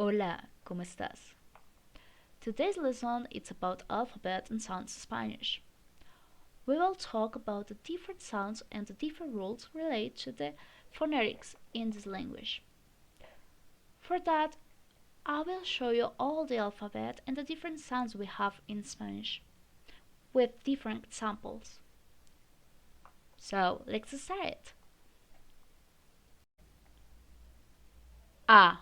Hola, ¿cómo estás? Today's lesson is about alphabet and sounds in Spanish. We will talk about the different sounds and the different rules related to the phonetics in this language. For that, I will show you all the alphabet and the different sounds we have in Spanish, with different examples. So, let's start. A,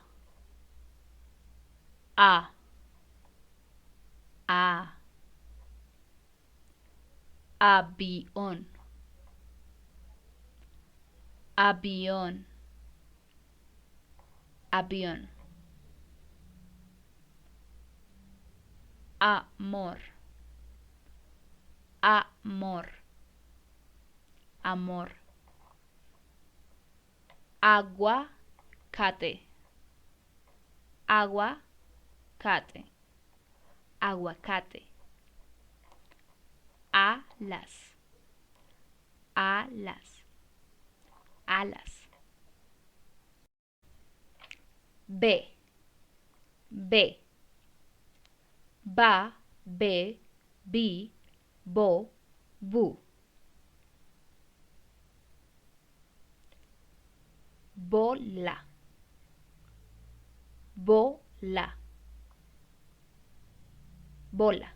A, A, avión, avión, avión. Amor, amor, amor. Aguacate, aguacate, aguacate. Alas, alas, alas. B, B. Ba, be, bi, bo, bu. Bola, bola, bola.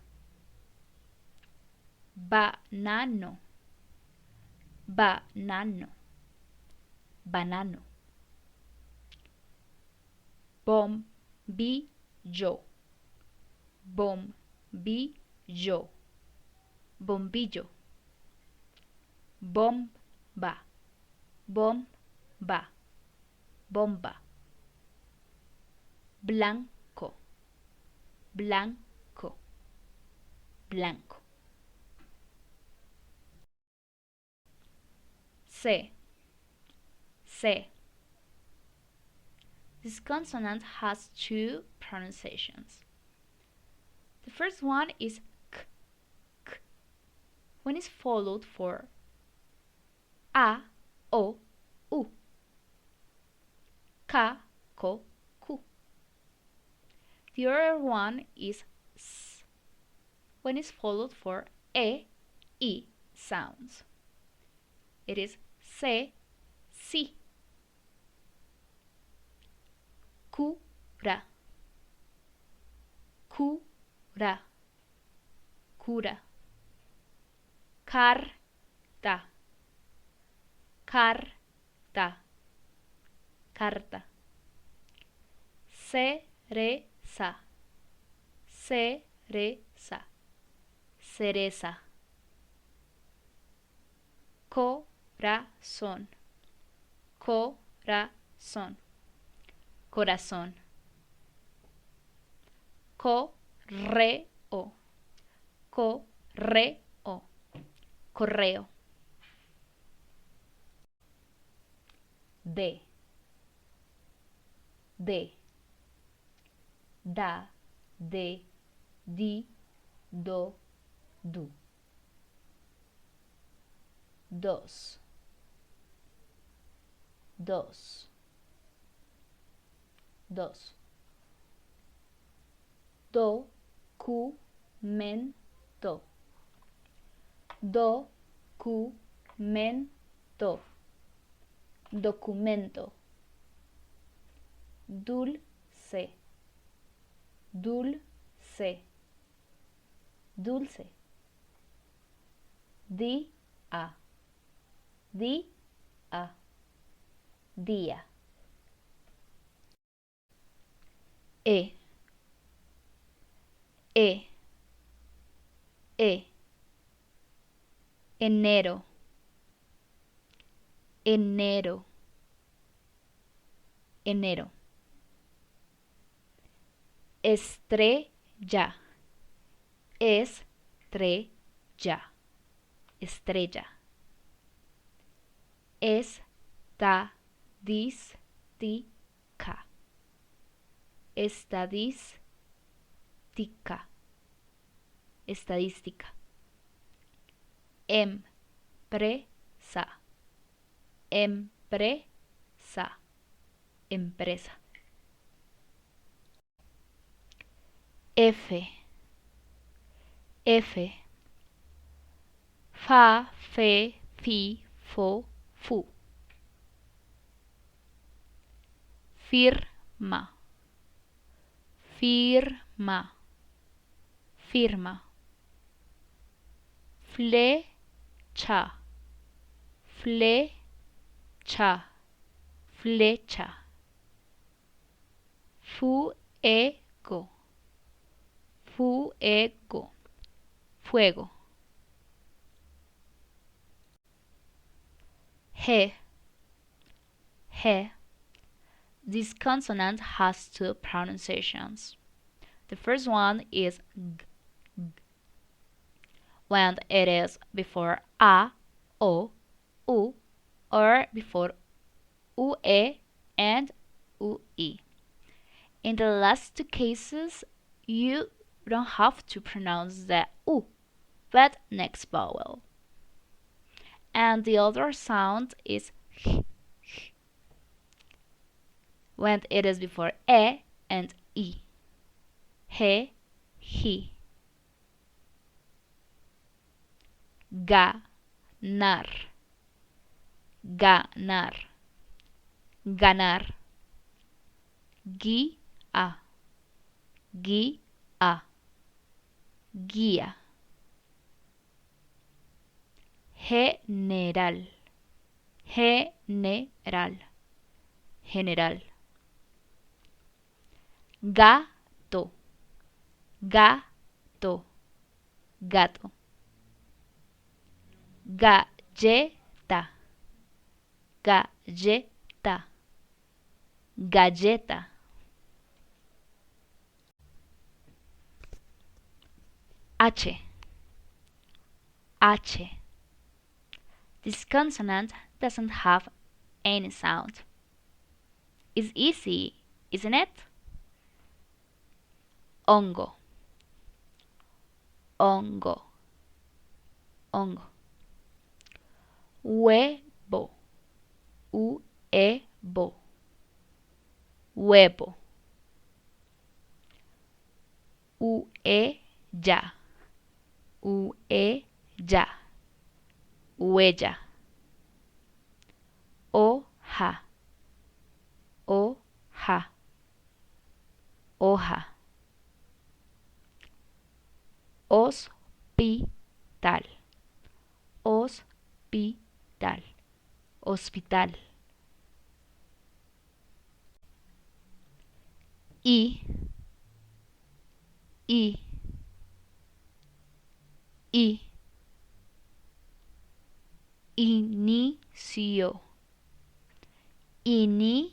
Banano, banano, banano. Bombillo, bombillo, bombillo. Bomba, bomba, bomba. Blanco, blanco, blanco. C, C. This consonant has two pronunciations. The first one is k, k, when it's followed for a, o, u. Ka, ko, ku. The other one is s, when it's followed for e, i sounds. It is se, si. Cura, cura, cura. Carta, carta, carta. Cereza, cereza, cereza. Corazón, corazón, corazón. Correo, correo, correo. D, D. Da, de, di, do, du. Dos, dos, dos. Documento, documento, documento. Dulce, dulce, dulce. Día, día, día. E, e, e. Enero, enero, enero. Estrella, estrella, estrella. Estadística, estadística, estadística. Empresa, empresa, empresa. F, F, fa, fe, fi, fo, fu. Firma, firma, firma. Flecha, flecha, flecha. Fuego, fuego, fuego. He, he. This consonant has two pronunciations. The first one is g, when it is before a, o, u, or before ue and ui. In the last two cases, you don't have to pronounce the u, but next vowel. And the other sound is h, when it is before e and i. He, he. Ganar, ganar, ganar. Guía, guía, guía. General, general, general. Gato, gato, gato. Galleta, galleta, galleta. H, H. This consonant doesn't have any sound. It's easy, isn't it? Hongo, hongo, hongo. Huevo, huevo, huevo. Huella, huella, huella. Hoja, hoja, hoja. Hospital, hospital, hospital. I, I, I. Inicio, inicio,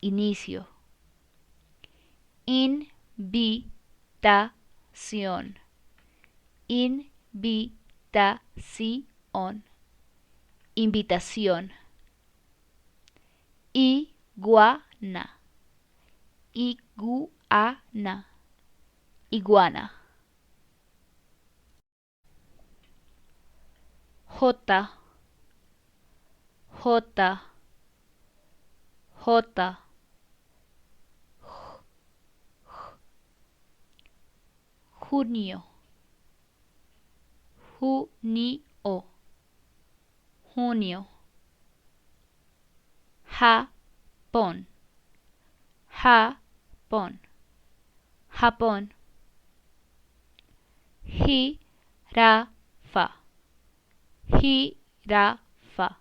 inicio. Invitación, invitación, invitación. Iguana, iguana, iguana. J, J, J. Junio, junio, junio. Japón, Japón, Japón. Jirafa, jirafa,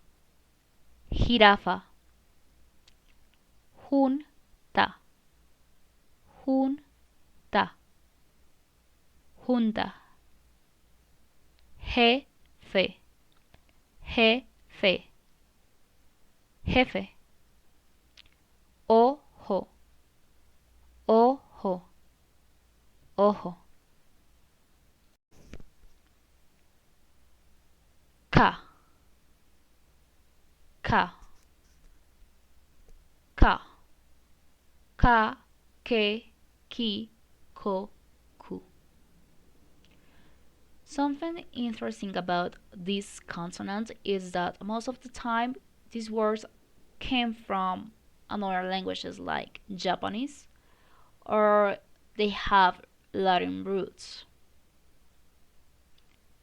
jirafa. Junta, junta, junta. Jefe, jefe, jefe. Ojo, ojo, ojo. K, K, K, K, K, Ki, Ko, Ku. Something interesting about this consonant is that most of the time these words came from other languages like Japanese or they have Latin roots.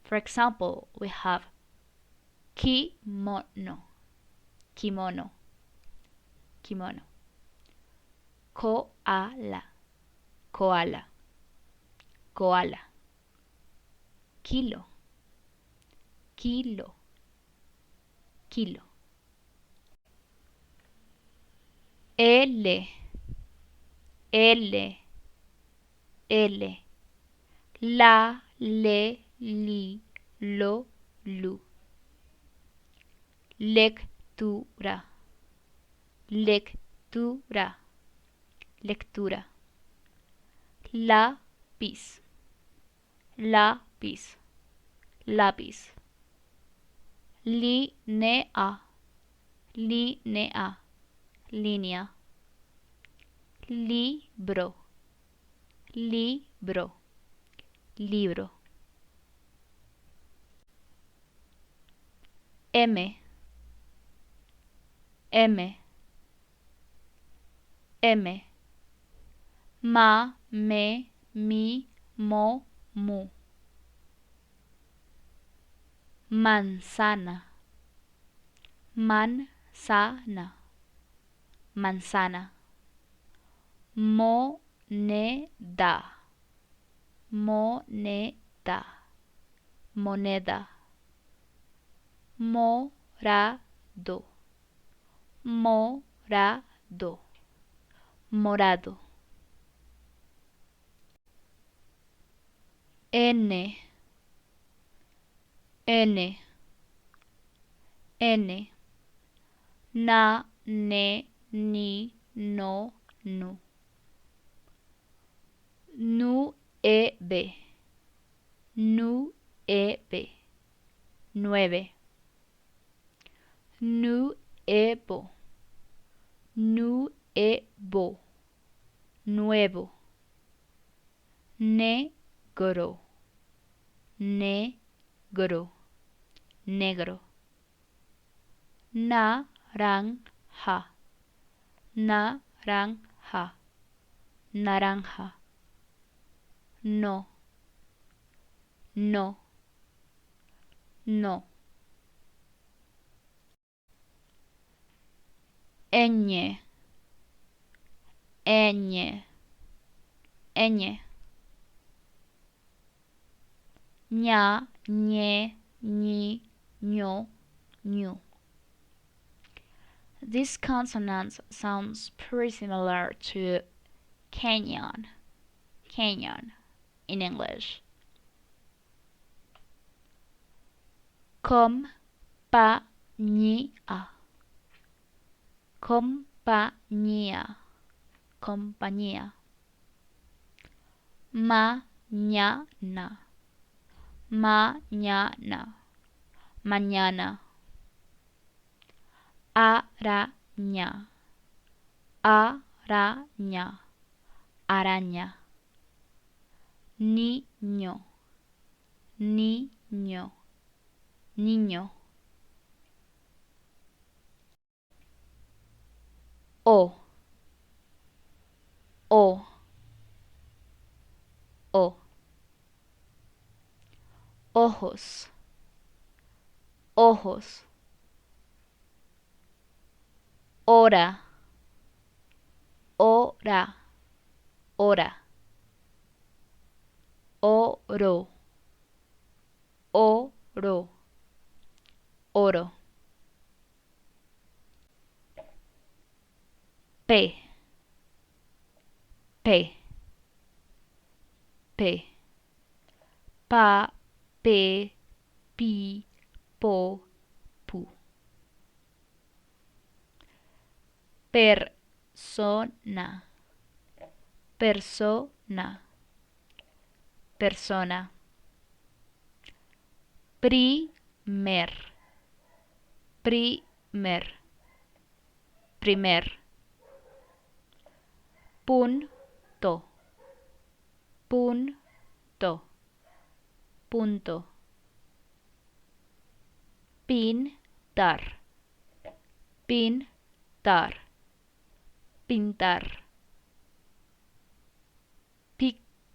For example, we have kimono, kimono, kimono. Koala, koala, koala. Kilo, kilo, kilo. L, L, L. La, le, li, lo, lu. Lectura, lectura, lectura. Lápiz, lápiz, lápiz. Línea, línea, línea. Libro, libro, libro. M, M, M. Ma, me, mi, mo, mu. Manzana, manzana, manzana. Moneda, moneda, moneda. Morado, morado, morado. N, N, N. Na, ne, ni, no, nu. Nueve, nueve, nueve. Nuevo, nuevo, nuevo. Negro, negro, negro. Naranja, naranja, naranja. No, no, no. Ñ, ñ, ñ. Ña, ñe, ñi, ño, ñu. This consonant sounds pretty similar to canyon, canyon in English. Compañía, compañía, compañía. Mañana, mañana, mañana. Araña, araña, araña. Niño, niño, niño. O, o, o. Ojos, ojos. Hora, hora, hora. Oro, oro, oro. P, P, P. Pa, pe, pi, po, pu. Persona, persona, persona. Primer, primer, primer. Punto, punto, punto. Pintar, pintar, pintar.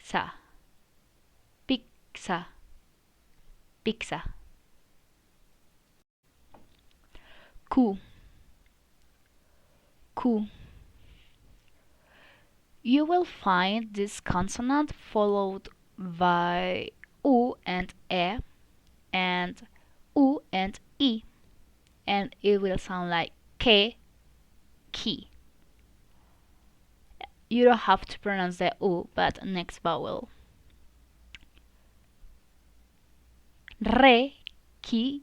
pizza, pizza, pizza. Q, Q. You will find this consonant followed by U and E and U and I, and it will sound like K, key. You don't have to pronounce the U, but next vowel. Requisito,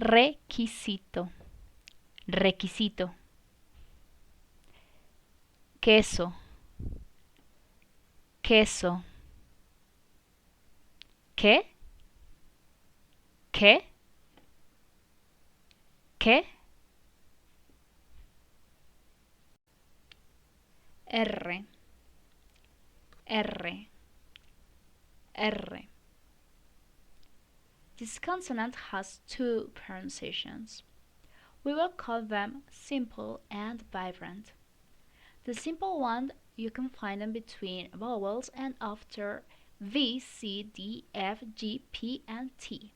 requisito, requisito. Queso, queso. ¿Qué? ¿Qué? ¿Qué? R, R, R. This consonant has two pronunciations. We will call them simple and vibrant. The simple one, you can find them between vowels and after V, C, D, F, G, P, and T.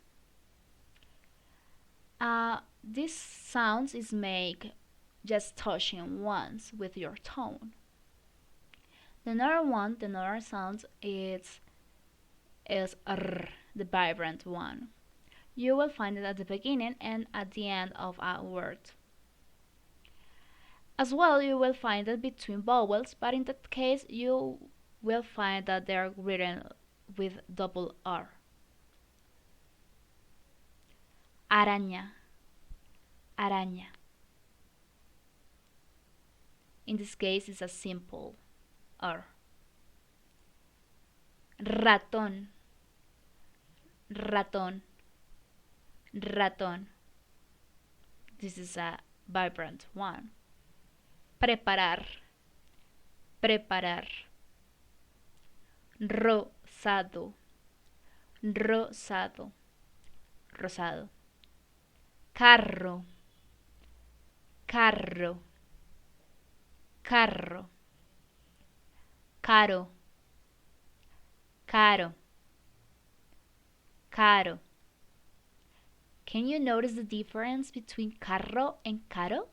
This sound is made just touching once with your tongue. The another sound is R, the vibrant one. You will find it at the beginning and at the end of a word. As well, you will find it between vowels, but in that case, you will find that they are written with double R. Araña, araña. In this case, it's a simple R. Ratón, ratón, ratón. This is a vibrant one. Preparar, preparar. Rosado, rosado, rosado. Carro, carro, carro. Caro, caro, caro. Can you notice the difference between carro and caro?